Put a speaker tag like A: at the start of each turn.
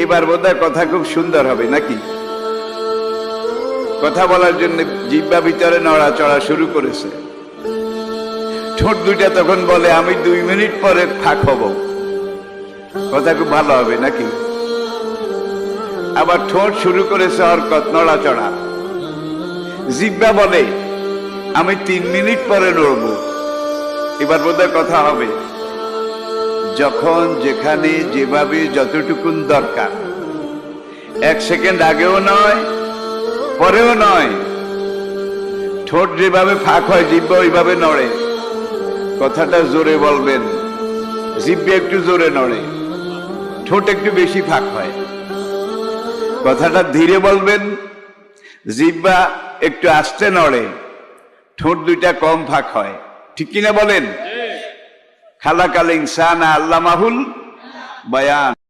A: এবার বোধহয় কথা খুব সুন্দর হবে নাকি? কথা বলার জন্য জিহ্বা ভিতরে নড়াচড়া শুরু করেছে। ঠোঁট দুইটা তখন বলে আমি 2 মিনিট পরে ফাঁক হব। কথা খুব ভালো হবে নাকি? আবার ঠোঁট শুরু করেছে হরকত, নড়াচড়া। জিহ্বা বলে আমি 3 মিনিট পরে নড়ব। এবার বোধহয় কথা হবে। যখন যেখানে যেভাবে যতটুকুন দরকার, 1 সেকেন্ড আগেও নয় পরেও নয়, ঠোঁট যেভাবে ফাঁক হয় জিহ্বা ওইভাবে নড়ে। কথাটা জোরে বলবেন, জিহ্বা একটু জোরে নড়ে, ঠোঁট একটু বেশি ফাঁক হয়। কথাটা ধীরে বলবেন, জিহ্বা একটু আস্তে নড়ে, ঠোঁট দুইটা কম ফাঁক হয়। ঠিক কিনা বলেন? খালাকাল ইনসানা আল্লামাহুল বায়ান।